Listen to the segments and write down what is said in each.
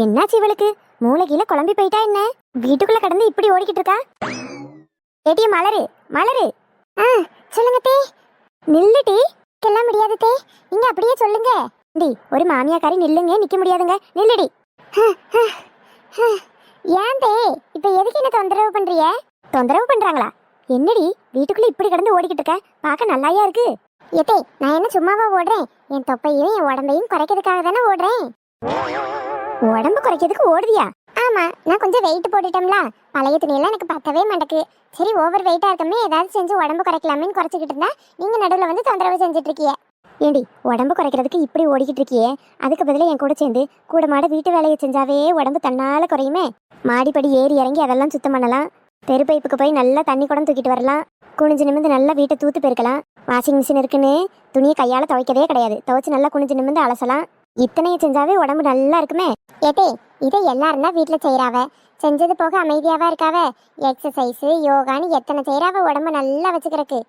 என்னாச்சு இவளுக்கு? மூளை கீழே குழம்பி போயிட்டா என்ன? வீட்டுக்குள்ள கடந்து இப்படி ஓடிக்கிட்டு இருக்கா? ஏட்டி மலரு மலரு. சொல்லுங்க தே. நில்லு டீ. எல்லாம் முடியாது தே, நீங்க அப்படியே சொல்லுங்க. டி ஒரு மாமியாக்காரி நில்லுங்க, நிக்க முடியாதுங்க, நில்லுடி. ஏன் தே இப்ப எதுக்கு என்ன தொந்தரவு பண்றிய? தொந்தரவு பண்றாங்களா? என்னடி வீட்டுக்குள்ள இப்படி கடந்து ஓடிக்கிட்டு இருக்க? பார்க்க நல்லாயா இருக்கு. ஏத்தே நான் என்ன சும்மாவா ஓடுறேன்? என் தொப்பையும் என் உடம்பையும் குறைக்கிறதுக்காக தானே ஓடுறேன். உடம்பு குறைக்கிறதுக்கு ஓடுதியா? ஆமா, நான் கொஞ்சம் வெயிட் போட்டுட்டோம்ல, பழைய துணியெல்லாம் எனக்கு பத்தவே மாட்டேக்கு. சரி ஓவர் வெயிட்டா இருக்கமே, ஏதாவது செஞ்சு உடம்பு குறைக்கலாமேன்னு குறைச்சிக்கிட்டு இருந்தா நீங்க நடுவில் வந்து தொந்தரவு செஞ்சுட்டு இருக்கிய. ஏண்டி உடம்பு குறைக்கிறதுக்கு இப்படி ஓடிக்கிட்டு இருக்கியே, அதுக்கு பதிலாக என் கூட சேர்ந்து கூட மாட வீட்டு வேலையை செஞ்சாவே உடம்பு தன்னால குறையுமே. மாடிப்படி ஏறி இறங்கி அதெல்லாம் சுத்தம் பண்ணலாம், தெரு பைப்புக்கு போய் நல்லா தண்ணி குடம் தூக்கிட்டு வரலாம், குனிஞ்சு நிமிந்து நல்லா வீட்டை தூத்து பெருக்கலாம். வாஷிங் மிஷின் இருக்குன்னு துணியை கையால் துவைக்கவே கிடையாது, துவைச்சு நல்லா குனிஞ்சு நிமிந்து அலசலாம். இத்தனையை செஞ்சாவே உடம்பு நல்லா இருக்குமே. ஏதே இதை எல்லாரும் தான் வீட்டில் செய்கிறாவ, செஞ்சது போக அமைதியாவா இருக்காவ. எக்ஸசைஸு யோகான்னு எத்தனை செய்கிறாவ உடம்பு நல்லா வச்சுக்கிறதுக்கு.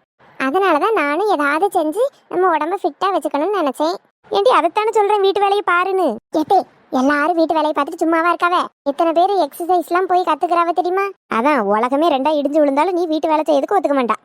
அதனால தான் நானும் ஏதாவது செஞ்சு நம்ம உடம்ப ஃபிட்டாக வச்சுக்கணும்னு நினச்சேன். ஏன்டி அதைத்தானே சொல்கிறேன், வீட்டு வேலையை பாருன்னு. ஏதே எல்லாரும் வீட்டு வேலையை பார்த்துட்டு சும்மாவா இருக்காவ? எத்தனை பேர் எக்ஸசைஸ்லாம் போய் கற்றுக்கிறாவ தெரியுமா? அதான் உலகமே ரெண்டா இடிஞ்சு விழுந்தாலும் நீ வீட்டு வேலை செய்யறதுக்கு ஒத்துக்க மாட்டா.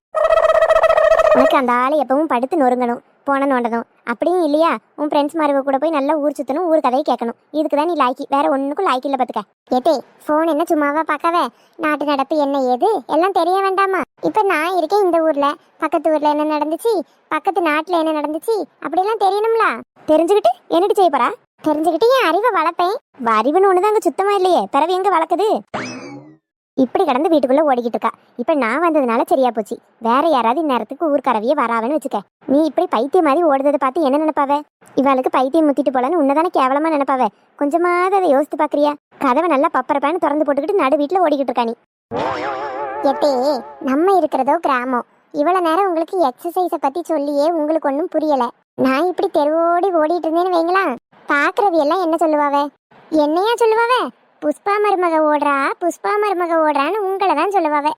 உனக்கு அந்த ஆளை எப்பவும் படுத்து நொறுங்கணும், போன நோண்டதும். அப்படியும் இல்லையா உன் ஃப்ரெண்ட்ஸ் மார்வ கூட போய் நல்லா ஊர் சுற்றணும், ஊர் கதையை கேட்கணும். இதுக்கு தான் நீ லாய்க்கி, வேற ஒன்றுக்கும் லாய்க்கு இல்லை பார்த்துக்க. ஏதே ஃபோன் என்ன சும்மாவா பார்க்கவே? நாட்டு நடப்பு என்ன ஏது எல்லாம் தெரிய வேண்டாமா? இப்போ நான் இருக்கேன் இந்த ஊரில், பக்கத்து ஊரில் என்ன நடந்துச்சு, பக்கத்து நாட்டில் என்ன நடந்துச்சு, அப்படியெல்லாம் தெரியணும்ல. தெரிஞ்சுக்கிட்டு என்னடி செய்ய போறா? தெரிஞ்சுக்கிட்டு என் அறிவை வளர்ப்பேன். அறிவுன்னு ஒன்று தான் அங்கே சுத்தமாக இல்லையே, பிறகு எங்கே வளர்க்குது? இப்படி கடந்து வீட்டுக்குள்ள ஓடிக்கிட்டு இருக்கா. இப்ப நான் வந்ததுனால சரியா போச்சு. வேற யாராவது இந்நேரத்துக்கு ஊர்க்கரவியே வராவன்னு வச்சுக்க. நீ இப்படி பைத்தியம் மாதிரி ஓடுறதை பார்த்து என்ன நினைப்பாவ? இவளுக்கு பைத்தியம் முத்திட்டு போலன்னு உன்னதானே கேவலமா நினைப்பாவ. கொஞ்சமாவது அதை யோசித்து பாக்குறியா? கதவை நல்லா பப்பரப்பான்னு திறந்து போட்டுக்கிட்டு நடு வீட்டுல ஓடிக்கிட்டு இருக்கா நீ. எட்டே நம்ம இருக்கிறதோ கிராமம். இவ்வளவு நேரம் உங்களுக்கு எக்ஸசைஸை பத்தி சொல்லியே உங்களுக்கு ஒன்றும் புரியல. நான் இப்படி தெருவோடி ஓடிட்டு இருந்தேன்னு வைங்களா, பாக்குறவி எல்லாம் என்ன சொல்லுவாவ? என்னையா சொல்லுவாவ? புஷ்பா மருமக ஓடுறா, புஷ்பா மருமக ஓடுறான்னு உங்களை தான் சொல்லுவாவே.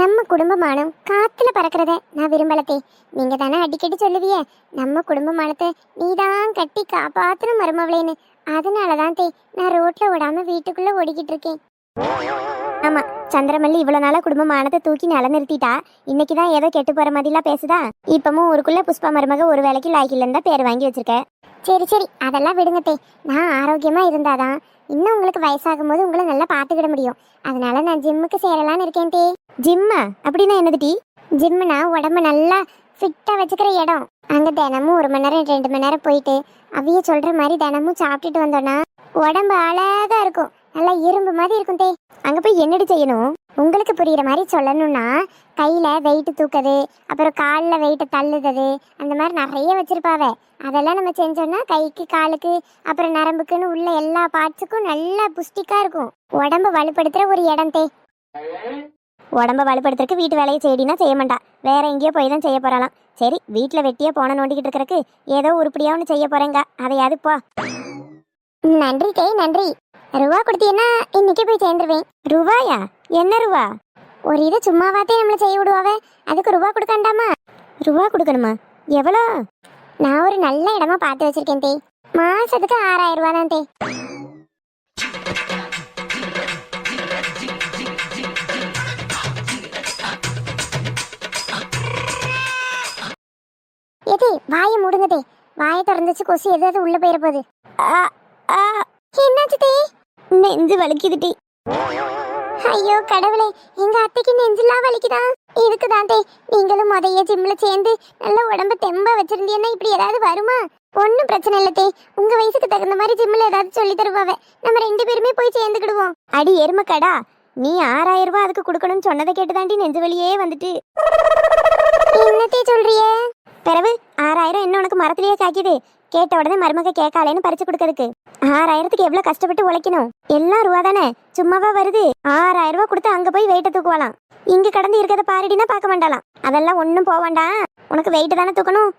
நம்ம குடும்பமானம் காத்துல பறக்கிறத நான் விரும்பலத்தே. நீங்க தானே அடிக்கடி சொல்லுவிய நம்ம குடும்பமானத்தை நீதான் கட்டி காப்பாத்துன மருமவளேன்னு. அதனாலதான் தே நான் ரோட்ல ஓடாம வீட்டுக்குள்ள ஓடிக்கிட்டு இருக்கேன். ஆமா, சந்திரமல்லி இவ்வளவு நாளா குடும்பமானத்தை தூக்கி நிலநிறுத்திட்டா. இன்னைக்குதான் ஏதோ கெட்டு போற மாதிரிலாம் பேசுதா. இப்பமும் ஊருக்குள்ள புஷ்பா மருமக ஒரு வேலைக்கு லாய்க்கில் இருந்தா பேர் வாங்கி வச்சிருக்க. சரி சரி அதெல்லாம் விடுங்கத்தே. நான் ஆரோக்கியமா இருந்தாதான் இன்னும் உங்களுக்கு வயசாகும் போது உங்களை நல்லா பார்த்துக்கிட முடியும். அதனால நான் ஜிம்முக்கு சேரலான்னு இருக்கேன் தே. ஜிம்மா அப்படின்னா என்னது டி? ஜிம்முனா உடம்பு நல்லா ஃபிட்டா வச்சுக்கிற இடம். அங்க தினமும் 1 மணி நேரம் 2 மணி நேரம் போயிட்டு அவைய சொல்ற மாதிரி தினமும் சாப்பிட்டுட்டு வந்தோன்னா உடம்பு அழகா இருக்கும், நல்லா இரும்பு மாதிரி இருக்கும் தே. அங்க போய் என்னடி செய்யணும்? உங்களுக்கு புரியுற மாதிரி சொல்லணும்னா கையில வெயிட் தூக்குது, அப்புறம் காலில் வெயிட்டை தள்ளுறது, அந்த மாதிரி நிறைய வச்சிருப்பாவே. அதெல்லாம் நம்ம செஞ்சோம்னா கைக்கு காலுக்கு அப்புறம் நரம்புக்குன்னு உள்ள எல்லா பார்ட்ஸுக்கும் நல்லா புஷ்டிக்கா இருக்கும். உடம்பு வலுப்படுத்துற ஒரு இடம் தே. உடம்ப வலுப்படுத்துறதுக்கு வீட்டு வேலையை செய்யடினா செய்ய மாட்டா, வேற எங்கேயோ போய் தான் செய்ய போறாளாம். சரி வீட்டில் வெட்டியே போன நோண்டிக்கிட்டு இருக்கிறக்கு ஏதோ உருப்படியா ஒன்று செய்ய போறேங்க, அதையாவது போ. நன்றி தே நன்றி. ரூபா கொடுத்தீங்கன்னா இன்னைக்கு போய் சேர்ந்துருவேன். ரூபாயா? என்ன ரூபா? ஒரு இதை சும்மாவாத்தே நம்மளை செய்ய விடுவாவே, அதுக்கு ரூபா கொடுக்கண்டாமா? ரூபா கொடுக்கணுமா? எவ்வளோ? நான் ஒரு நல்ல இடமா பார்த்து வச்சிருக்கேன் தே. மாசத்துக்கு 6000 ரூபா தான் தே. எதே வாயை மூடுங்க தே. வாயை திறந்துச்சு கொசு எதாவது உள்ள போயிட போகுது. என்னாச்சு தே? நெஞ்சு வலிக்குது டி. ஐயோ கடவுளே, எங்க அத்தைக்கு நெஞ்செல்லாம் வலிக்குதா? இதுக்குதான் தே நீங்களும் முதைய ஜிம்ல சேர்ந்து நல்ல உடம்ப தெம்பா வச்சிருந்தீங்கன்னா இப்படி ஏதாவது வருமா? ஒன்னும் பிரச்சனை இல்லை தே. உங்க வயசுக்கு தகுந்த மாதிரி ஜிம்ல ஏதாவது சொல்லி தருவாவே, நம்ம 2 பேருமே போய் சேர்ந்துக்கிடுவோம். அடி எருமக்கடா, நீ 6000 ரூபாய் அதுக்கு கொடுக்கணும்னு சொன்னதை கேட்டுதாண்டி நெஞ்சு வலியே வந்துட்டு. என்னத்தே சொல்றியே? பிறகு 6000 என்ன உனக்கு மரத்திலேயே காக்கிது? கேட்ட உடனே மருமக கேட்காலேன்னு பறிச்சு கொடுக்கறதுக்கு 6000க்கு எவ்வளவு கஷ்டப்பட்டு உழைக்கணும்? எல்லாம் ரூபா தானே, சும்மாவா வருது? 6000 ரூபாய் கொடுத்து அங்க போய் வெயிட்ட தூக்குவாளாம். இங்க கடந்து இருக்கிறத பாருடினா பார்க்க மாட்டாளாம். அதெல்லாம் ஒன்றும் போவாண்டா, உனக்கு வெயிட்டு தானே தூக்கணும்.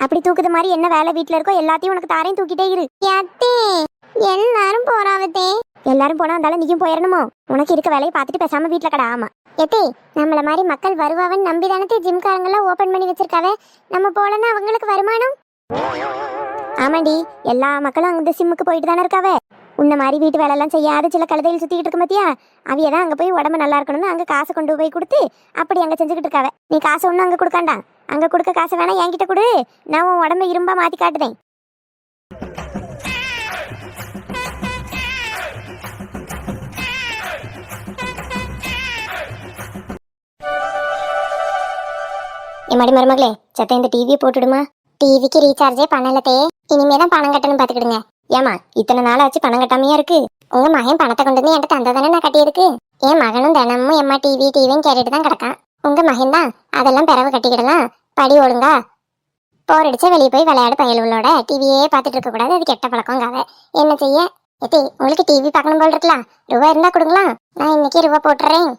அப்படி தூக்குது மாதிரி என்ன வேலை வீட்டுல இருக்கோ எல்லாத்தையும் உனக்கு தாரையும் தூக்கிட்டே இரு. எல்லாரும் போறாவதே. எல்லாரும் போனா இருந்தாலும் நீயும் போயிடணுமோ? உனக்கு இருக்க வேலையை பார்த்துட்டு பேசாம வீட்டுல கடை. ஆமா எத்தே, நம்மள மாதிரி மக்கள் வருவாவன்னு நம்பி தானே ஜிம்காரங்கெல்லாம் ஓபன் பண்ணி வச்சிருக்காவே. நம்ம போலன்னா அவங்களுக்கு வருமானம். ஆமாண்டி, எல்லா மக்களும் அந்த சிம்முக்கு போயிட்டு தானே இருக்காவே. உன்ன மாதிரி வீட்டு வேலையெல்லாம் செய்யாத சில கழுதையில் சுத்திக்கிட்டு இருக்க மாத்தியா, அவிய தான் அங்க போய் உடம்பு நல்லா இருக்கணும்னு அங்க காசை கொண்டு போய் கொடுத்து அப்படி அங்க செஞ்சுக்கிட்டு இருக்காவ. நீ காசை ஒன்றும் அங்க கொடுக்காண்டா, அங்க கொடுக்க காசை வேணா என்கிட்ட கொடு, நான் உன் உடம்பு இரும்பா மாத்தி காட்டுதேன். எம்மாடி மருமகளே, சத்த இந்த டிவியை போட்டுடுமா. டிவிக்கு ரீசார்ஜே பண்ணலத்தே, இனிமே தான் பணம் கட்டணும் பாத்துக்கிடுங்க. ஏமா இத்தனை நாள் ஆச்சு பணம் கட்டாமையா இருக்கு? உங்க மகன் பணத்தை கொண்டு வந்து என்கிட்ட தந்ததானே நான் கட்டியிருக்கு. என் மகனும் தினமும் எம்மா டிவின்னு கேட்டுட்டு தான் கிடக்கான். உங்க மகன் தான் அதெல்லாம் பிறவு கட்டிக்கிடலாம், படி ஒழுங்கா. போர் அடிச்சா வெளியே போய் விளையாடு பயலுகளோட, டிவியே பார்த்துட்டு இருக்க கூடாது, அது கெட்ட பழக்கங்காத. என்ன செய்ய எத்தே, உங்களுக்கு டிவி பார்க்கணும் போல் இருக்கலாம், ரூபா இருந்தா கொடுங்களா, நான் இன்னைக்கு ரூபா போட்டுறேன்.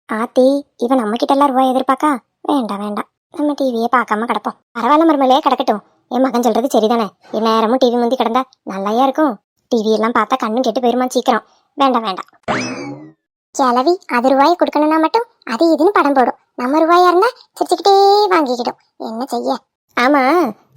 ஆத்தி, இவன் நம்ம கிட்ட எல்லாம் ரூபாய் எதிர்பார்க்கா? வேண்டாம் வேண்டாம், நம்ம டிவியே பார்க்காம கிடப்போம். பரவாயில்ல மருமலையே, கிடக்கட்டும். என் மகன் சொல்றது சரிதானே, நேரமும் டிவி முந்தி கிடந்தா நல்லாயா இருக்கும். டிவி எல்லாம் பார்த்தா கண்ணும் கெட்டு போயிருமா சீக்கிரம். வேண்டாம் வேண்டாம். கிளவி அது ரூபாயை கொடுக்கணும்னா மட்டும் அது இதுன்னு படம் போடும். நம்ம ரூபாயா இருந்தா சிரிச்சுக்கிட்டே வாங்கிக்கிடும். என்ன செய்ய? ஆமா,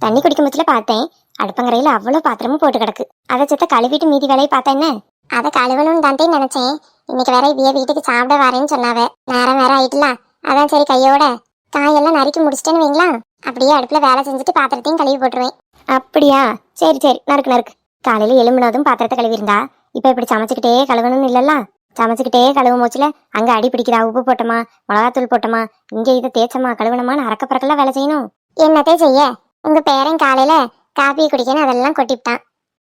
தண்ணி குடிக்கும் முச்சில பார்த்தேன், அடுப்பங்கரையில அவ்வளவு பாத்திரமும் போட்டு கிடக்கு. அதை செத்த கழுவிட்டு மீதி வேலையை பார்த்தேன். என்ன அதை கழுவணும்னு தான் நினைச்சேன். இன்னைக்கு வேற இவ்விய வீட்டுக்கு சாப்பிட வரேன்னு சொன்னாவே, நேரம் வேற ஆயிட்டுல, அதான் சரி கையோட காயெல்லாம் நறுக்கி முடிச்சிட்டேன்னு வைங்களா, அப்படியே அடுப்புல வேலை செஞ்சுட்டு பாத்திரத்தையும் கழுவி போட்டுருவேன். அப்படியா? சரி சரி, நறுக்கு நறுக்கு. காலையில எலும்புனதும் பாத்திரத்தை கழுவி இருந்தா இப்ப இப்படி சமைச்சுக்கிட்டே கழுவணும்னு இல்லல்ல. சமைச்சுக்கிட்டே கழுவும் போச்சுல அங்க அடி பிடிக்கிறா, உப்பு போட்டோமா, மிளகாத்தூள் போட்டோமா, இங்க இதை தேய்ச்சமா கழுவணுமான்னு அறக்க பறக்கெல்லாம் வேலை செய்யணும். என்னத்தே செய்ய, உங்க பேரன் காலையில காப்பி குடிக்கணும் அதெல்லாம் கொட்டிவிட்டான்.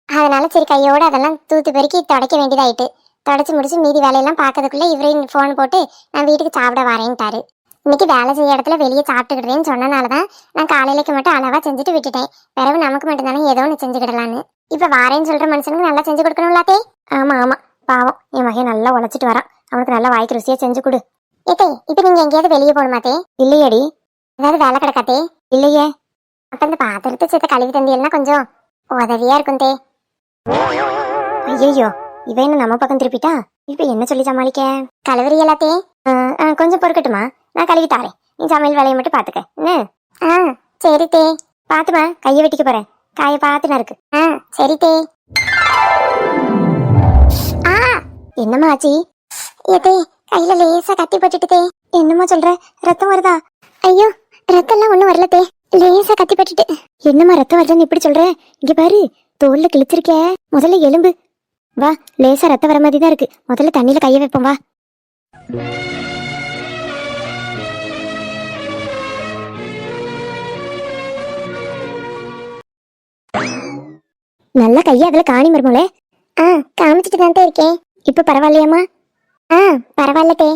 அதனால சரி கையோட அதெல்லாம் தூத்து பெருக்கி துடைக்க வேண்டியதாயிட்டு, தொடச்சி முடிச்சு மீதி வேலையெல்லாம் பார்க்கறதுக்குள்ள இவரையும் ஃபோன் போட்டு நான் வீட்டுக்கு சாப்பிட வரேன்ட்டாரு. இன்னைக்கு வேலை செய்ய இடத்துல வெளியே சாப்பிட்டுக்கிட்டேன்னு சொன்னனாலதான் நான் காலையிலக்கு மட்டும் அளவா செஞ்சுட்டு விட்டுட்டேன். பிறகு நமக்கு மட்டும்தானே ஏதோ ஒன்று செஞ்சுக்கிடலான்னு. இப்ப வாரேன்னு சொல்ற மனுஷனுக்கு நல்லா செஞ்சு கொடுக்கணும்லாத்தே. ஆமா ஆமா, பாவம் என் மகன் நல்லா உழைச்சிட்டு வரான், அவனுக்கு நல்லா வாய்க்கு ருசியா செஞ்சு கொடு. ஏத்தே, இப்ப நீங்க எங்கேயாவது வெளியே போகணுமாத்தே? இல்லையடி. ஏதாவது வேலை கிடக்காத்தே? இல்லையே. அப்ப இந்த பாத்திரத்தை சேர்த்து கழுவி தந்தியல்னா கொஞ்சம் உதவியா இருக்கும் தே. ஐயோ, இவ என்ன நம்ம பக்கம் திருப்பிட்டா? இப்ப என்ன சொல்லி சமாளிக்க? கழுவுறி எல்லாத்தே? கொஞ்சம் பொறுக்கட்டுமா, நான் கழுவி தாரேன், நீ சமையல் வேலையை மட்டும் பாத்துக்க. என்ன? சரி தே. பாத்துமா, கையை வெட்டிக்க போறேன், காய பாத்துனா இருக்கு. சரி தே. என்னம்மா ஆச்சி? ஏதே, கையில லேசா கத்தி பட்டுட்டு. என்னம்மா சொல்ற, ரத்தம் வருதா? ஐயோ, ரத்தம் எல்லாம் ஒண்ணும் வரல தே, லேசா கத்தி பட்டுட்டு. என்னம்மா ரத்தம் வருதுன்னு இப்படி சொல்ற? இங்க பாரு, தோல்ல கிழிச்சிருக்க, முதல்ல எலும்பு. வா, லேசா ரத்தம் வர மாதிரி தான் இருக்கு, முதல்ல தண்ணியில கைய வைப்போம் வா. நல்லா கைய அதுல காணி மருமோளே. காமிச்சிட்டு தான் இருக்கேன். இப்ப பரவாயில்லையாமா? பரவாயில்ல தே.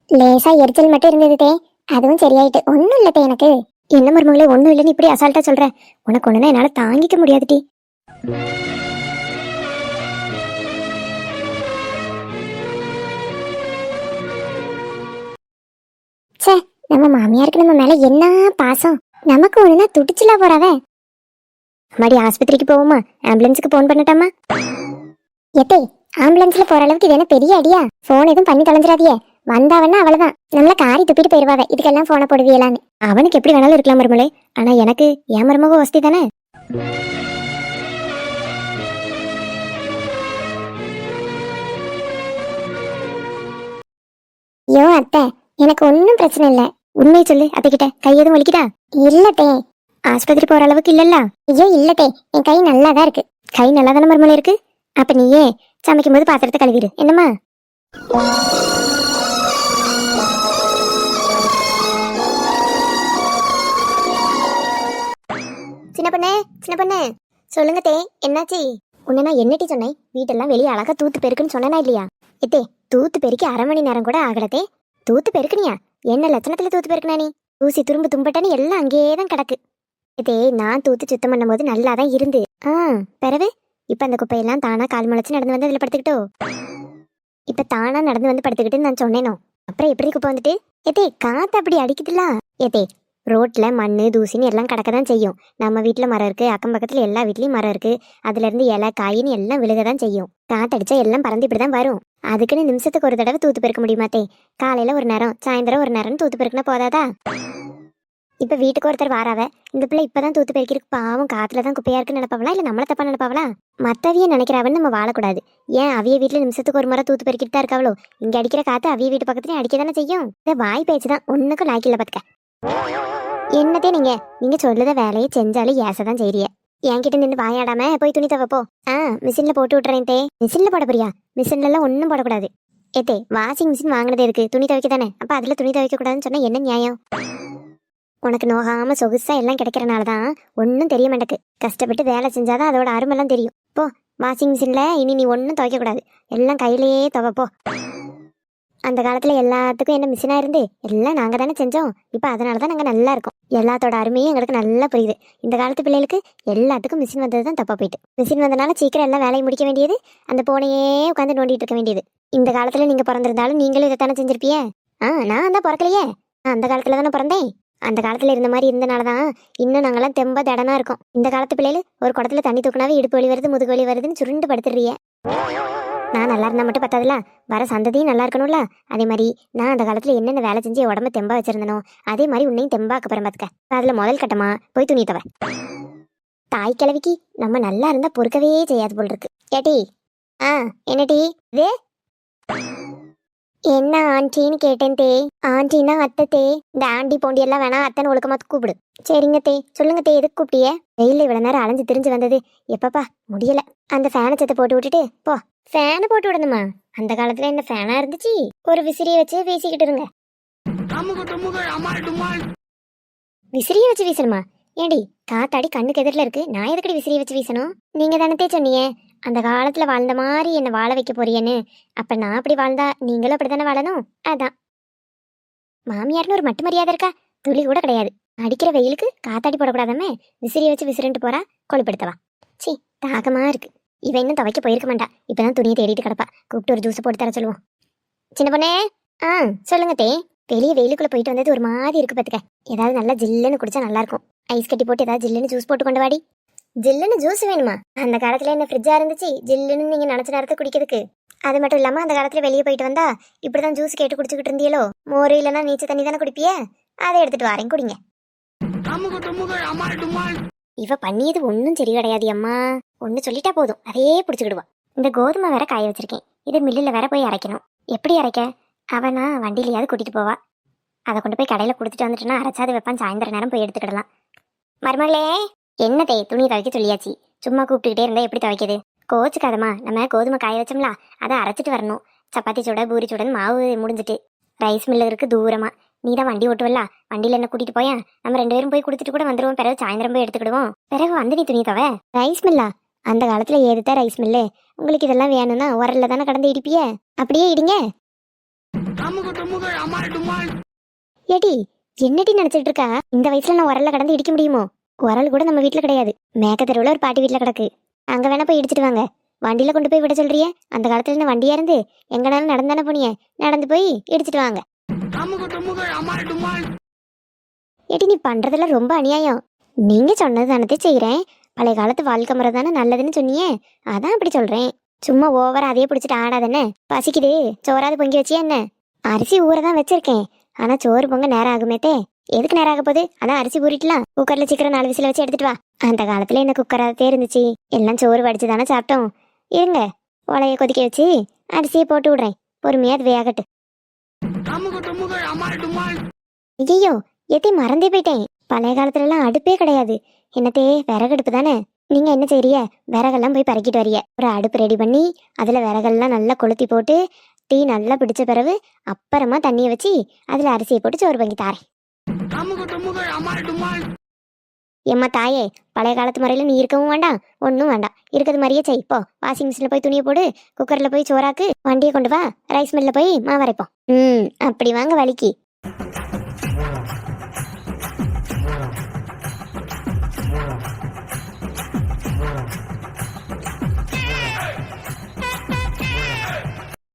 லேசா எரிச்சல் மட்டும் இருந்தது தே, அதுவும் சரியாயிட்டு, ஒண்ணும் இல்ல தே எனக்கு. என்ன மருமகளே ஒண்ணும் இல்லைன்னு இப்படி அசால்ட்டா சொல்ற? உனக்கு ஒண்ணுனா என்னால தாங்கிக்க முடியாதுடி. சே, நம்ம மாமியாருக்கு நம்ம மேல என்ன பாசம், நமக்கு ஒண்ணுனா துடிச்சுலா போறாவ. மடி ஆஸ்பத்திரிக்கு போவோமா? ஆம்புலன்ஸுக்கு போன் பண்ணட்டாமா? எத்தே, ஆம்புலன்ஸ்ல போற அளவுக்கு இது என்ன பெரிய அடியா? போன் எதுவும் பண்ணி தொலைஞ்சிடாதியே, வந்தாவன்னா அவ்வளவுதான், நம்மள காரி துப்பிட்டு போயிருவாவ. இதுக்கெல்லாம் போன போடுவியலான்னு. அவனுக்கு எப்படி வேணாலும் இருக்கலாம் மருமலே, ஆனா எனக்கு என் மருமக வசதி தானே. ஐயோ அத்தை, எனக்கு ஒன்னும் பிரச்சனை இல்ல. உண்மையை சொல்லு அத்தைக்கிட்ட, கை எதுவும் வலிக்குதா? இல்லத்தே. ஆஸ்பத்திரி போற அளவுக்கு இல்லல்ல? ஐயோ இல்லத்தே, என் கை நல்லாதான் இருக்கு. கை நல்லா தானே மருமலை இருக்கு? அப்ப நீயே சமைக்கும் போது பாத்திரத்தை கழுவிடு என்னம்மா. சின்ன பொண்ணு சொல்லுங்க தே, என்னாச்சு? உன்ன நான் என்னட்டி சொன்னேன், வீட்டெல்லாம் வெளியே அழகா தூத்து பெருக்குன்னு சொன்னா இல்லையா? எத்தே, தூத்து பெருக்கி 1/2 மணி நேரம் கூட ஆகலத்தே. தூத்து பெருக்குனியா? என்ன லட்சணத்துல தூத்து பெருக்குனா நீ? தூசி துரும்பு தும்பட்டான்னு எல்லாம் அங்கேயேதான் கிடக்கு. இதே நான் தூத்து சுத்தம் பண்ணும் போது நல்லாதான் இருந்து. பிறகு இப்ப அந்த குப்பையெல்லாம் தானா கால் முளைச்சு நடந்து வந்து அதுல படுத்துக்கிட்டோ? இப்ப தானா நடந்து வந்து படுத்துக்கிட்டு நான் சொன்னேனோ, அப்புறம் எப்படி குப்பை வந்துட்டு? ஏத்தே, காத்து அப்படி அடிக்குதுல்ல. ஏத்தே, ரோட்ல மண்ணு தூசின்னு எல்லாம் கிடக்க தான் செய்யும். நம்ம வீட்ல மரம் இருக்கு, அக்கம் பக்கத்துல எல்லா வீட்லயும் மரம் இருக்கு. அதுல இருந்து இலை காயின்னு எல்லாம் விழுக தான் செய்யும். காத்தடிச்சா எல்லாம் பறந்து இப்படிதான் வரும். அதுக்குன்னு நிமிஷத்துக்கு ஒரு தடவை தூத்து பெருக்க முடியுமாத்தே? காலையில ஒரு நேரம், சாயந்தரம் ஒரு நேரம் தூத்து பெருக்குனா போதாதா? இப்ப வீட்டுக்கு ஒருத்தர் வாராவ, இந்த பிள்ளை இப்பதான் தூத்து பெருக்கிருக்கு, பாவம் காத்துல தான் குப்பையா இருக்குன்னு நினைப்பாவளா, இல்ல நம்மள தப்பா நினைப்பாவளா? மத்தவிய நினைக்கிறாவன்னு நம்ம வாழக்கூடாது. ஏன் அவிய வீட்டுல நிமிஷத்துக்கு ஒரு முறை தூத்து பெருக்கிட்டு தான் இருக்காவளோ? இங்க அடிக்கிற காத்து அவிய வீட்டு பக்கத்துலயும் அடிக்க தானே செய்யும். இந்த வாய் பேச்சுதான் ஒண்ணுக்கும் லாய்க்கில்ல பாத்துக்க. என்னதே நீங்க சொல்லுத வேலையை செஞ்சாலும் ஏசதான் செய்றிய. என்கிட்ட நின்று வாயாடாம போய் துணி துவைப்போ. மிஷின்ல போட்டு விட்டுறேன் தே. மிஷின்ல போட போறியா? மிஷின்ல எல்லாம் ஒன்னும் போடக்கூடாது. ஏத்தே, வாஷிங் மிஷின் வாங்கினதே இருக்கு, துணி துவைக்க தானே. அப்ப அதுல துணி துவைக்க கூடாதுன்னு சொன்னா என்ன நியாயம்? உனக்கு நோகாம சொகுசா எல்லாம் கிடைக்கிறனாலதான் ஒன்னும் தெரிய மாட்டேக்கு. கஷ்டப்பட்டு வேலை செஞ்சாதான் அதோட அருமெல்லாம் தெரியும். போ, வாஷிங் மிஷின்ல இனி நீ ஒன்னும் துவைக்க கூடாது, எல்லாம் கையிலேயே துவைப்போ. அந்த காலத்துல எல்லாத்துக்கும் என்ன மிஷினா இருந்து எல்லாம் நாங்க தானே செஞ்சோம். இப்ப அதனாலதான் நாங்க நல்லா இருக்கோம். எல்லாத்தோட அருமையும் எங்களுக்கு நல்லா புரியுது. இந்த காலத்து பிள்ளைகளுக்கு எல்லாத்துக்கும் மிஷின் வந்ததுதான் தப்பா போயிட்டு. மிஷின் வந்தனால சீக்கிரம் எல்லாம் வேலையை முடிக்க வேண்டியது, அந்த போனையே உட்காந்து நோண்டிட்டு இருக்க வேண்டியது. இந்த காலத்துல நீங்க பிறந்திருந்தாலும் நீங்களும் இதைத்தானே செஞ்சிருப்பிய. நான் தான் பிறக்கலையே, நான் அந்த காலத்துல தானே பிறந்தேன். அந்த காலத்துல இருந்த மாதிரி இருந்தனாலதான் இன்னும் நாங்கெல்லாம் தெம்ப தடனா இருக்கோம். இந்த காலத்து பிள்ளைகள் ஒரு குடத்துல தண்ணி தூக்கினாவே இடுப்பு வலி வருது, முதுகு வலி வருதுன்னு சுருண்டு படுத்துறிய. நான் நல்லா இருந்தா மட்டும் பத்தாதுல, வர சந்ததியும் நல்லா இருக்கணும்ல. அதே மாதிரி நான் அந்த காலத்துல என்னென்ன வேலை செஞ்சு உடம்ப தெம்பா வச்சிருந்தனோ அதே மாதிரி உன்னையும் தெம்பா அக்கப்புறம் பாத்துக்க. அதுல முதல் கட்டமா போய் துணி தவ. தாய் கிழவிக்கு நம்ம நல்லா இருந்தா பொறுக்கவே செய்யாது போல் இருக்கு. ஏட்டி, என்னடி இது? என்ன ஆண்டின்னு கேட்டேன் தே. ஆண்டினா அத்தை தே. இந்த ஆண்டி போண்டி எல்லாம் வேணா, அத்தனை ஒழுக்கமா கூப்பிடு. சரிங்க தே. சொல்லுங்க தே, எதுக்கு கூப்பிட்டிய? வெயில இவ்வளவு நேரம் அலைஞ்சு திரிஞ்சு வந்தது எப்பப்பா முடியல. அந்த ஃபேனை சத்தை போட்டு விட்டுட்டு போ. ஃபேனை போட்டு விடணுமா? அந்த காலத்துல என்ன ஃபேனா இருந்துச்சு? ஒரு விசிறியை வச்சு வீசிக்கிட்டு இருங்க. விசிறியை வச்சு வீசணுமா? ஏண்டி, காத்தாடி கண்ணுக்கு எதிரில இருக்கு, நான் எதுக்கடி விசிறியை வச்சு வீசணும்? நீங்க தானே சொன்னீங்க அந்த காலத்துல வாழ்ந்த மாதிரி என்ன வாழ வைக்க போறியன்னு. அப்ப நான் அப்படி வாழ்ந்தா நீங்களும் அப்படித்தானே வாழணும். அதான் மாமியார்னு ஒரு மட்டு மரியாதை இருக்கா? துளி கூட கிடையாது. அடிக்கிற வெயிலுக்கு காத்தாடி போடக்கூடாதாமே, விசிறியை வச்சு விசிறிட்டு போறா. கொழுப்படுத்தவா. சி, தாகமா இருக்கு. இவ இன்னும் துவைக்க போயிருக்க மாட்டா, இப்பதான் துணியை தேடிட்டு கிடப்பா. கூப்பிட்டு ஒரு ஜூஸ் போட்டு தர சொல்லுவோம். சின்ன பொண்ணே, சொல்லுங்க தே. வெளியே வெயிலுக்குள்ள போயிட்டு வந்தது ஒரு மாதிரி இருக்கு பாத்துக்க. ஏதாவது நல்லா ஜில்லுன்னு குடிச்சா நல்லா இருக்கும். ஐஸ் கட்டி போட்டு ஏதாவது ஜில்லுன்னு ஜூஸ் போட்டு கொண்டு வாடி. ஜில்லுன்னு ஜூஸ் வேணுமா? அந்த காலத்துல என்ன ஃப்ரிட்ஜா இருந்துச்சு ஜில்லுன்னு நீங்க நினைச்ச நேரத்தை குடிக்கிறதுக்கு? அது மட்டும் இல்லாம அந்த காலத்துல வெளியே போயிட்டு வந்தா இப்படிதான் ஜூஸ் கேட்டு குடிச்சுக்கிட்டு இருந்தியலோ. மோரு இல்லைன்னா நீச்ச தண்ணி தானே குடிப்பிய. அதை எடுத்துட்டு வரேன், குடிங்க. இவ பண்ணியது ஒன்னும் சரி கிடையாது அம்மா. ஒன்னு சொல்லிட்டா போதும், அதே பிடிச்சுக்கிடுவா. இந்த கோதுமை வேற காய வச்சிருக்கேன், இதை மில்லில் வேற போய் அரைக்கணும். எப்படி அரைக்க? அவனா வண்டியிலையாவது கூட்டிட்டு போவா. அதை கொண்டு போய் கடையில கொடுத்துட்டு வந்துட்டுனா அரைச்சாது வைப்பான். சாயந்தர நேரம் போய் எடுத்துக்கிடலாம். மருமகளே, என்ன தே, துணி துவைக்க சொல்லியாச்சு. சும்மா கூப்பிட்டுக்கிட்டே இருந்தா எப்படி துவைக்குது? கோச்சுக்காதம்மா, நம்ம கோதுமை காய வச்சோம்ல, அதை அரைச்சிட்டு வரணும். சப்பாத்தி சுட பூரி சுடன்னு மாவு முடிஞ்சிட்டு. ரைஸ் மில்லு இருக்கு தூரமா. நீ தான் வண்டி ஓட்டுவல்ல, வண்டியில என்ன கூட்டிட்டு போயா? நம்ம 2 பேரும் போய் கொடுத்துட்டு கூட வந்துருவோம். பிறகு சாயந்தரம் போய் எடுத்துக்கிடுவோம். பிறகு வந்து நீ துணி தவ. ரைஸ் மில்லா? அந்த காலத்துல ஏதுதான் ரைஸ் மில்லு? உங்களுக்கு இதெல்லாம் வேணும்னா உரல்ல தானே கடந்து இடிப்பிய. அப்படியே இடிங்க. ஏடி, என்னடி நினைச்சிட்டு இருக்கா? இந்த வயசுல நான் உரல்ல கடந்து இடிக்க முடியுமோ? உரல் கூட நம்ம வீட்டுல கிடையாது. மேக்க தெருவுல ஒரு பாட்டி வீட்டுல கிடக்கு. அங்க வேணா போய் இடிச்சிட்டு வாங்க. வண்டியில கொண்டு போய் விட சொல்றிய? அந்த காலத்துல என்ன வண்டியா இருந்து எங்கனாலும் நடந்தானே போனிய. நடந்து போய் இடிச்சிட்டு வாங்க. ஏடி, நீ பண்றதெல்லாம் ரொம்ப அநியாயம். நீங்க சொன்னது தானே செய்யறேன். பழைய காலத்து வாழ்க்கை முறை தானே நல்லதுன்னு சொன்னியே, அதான் அப்படி சொல்றேன். சும்மா ஓவரா அதையே பிடிச்சிட்டு ஆடாதானே. பசிக்குது, சோறாவது பொங்கி வச்சியா என்ன? அரிசி ஊறதான் வச்சிருக்கேன், ஆனா சோறு பொங்க நேரம் ஆகுமேத்தே. எதுக்கு நேரம் ஆக போகுது? அதான் அரிசி ஊறிட்டுலாம் குக்கர்ல சீக்கிரம் 4 விசில வச்சு எடுத்துட்டு வா. அந்த காலத்துல என்ன குக்கராதே இருந்துச்சு, எல்லாம் சோறு வடிச்சு தானே சாப்பிட்டோம். இருங்க, உலைய கொதிக்க வச்சு அரிசியை போட்டு விடுறேன். பொறுமையா அது வேகட்டு. ஐயோ, எத்தையும் மறந்தே போயிட்டேன். பழைய காலத்துல எல்லாம் அடுப்பே கிடையாது. என்னத்தே, விறகடுப்பு தானே. நீங்க என்ன செய்றிய? விறகெல்லாம் போய் பறக்கிட்டு வரிய. ஒரு அடுப்பு ரெடி பண்ணி அதுல விறகெல்லாம் நல்லா கொளுத்தி போட்டு டீ நல்லா பிடிச்ச பிறகு அப்புறமா தண்ணியை வச்சு அதுல அரிசியை போட்டு சோறு பொங்கி தாரேன். ஏம்மா தாயே, பழைய காலத்து முறையில நீ இருக்கவும் வேண்டாம், ஒன்றும் வேண்டாம். இருக்கிறது மாதிரியே செய். இப்போ வாஷிங் மிஷின்ல போய் துணியை போடு, குக்கர்ல போய் சோறாக்கு, வண்டியை கொண்டு வா, ரைஸ் மில்ல போய் மாவரைப்போம். அப்படி வாங்க வலிக்கு.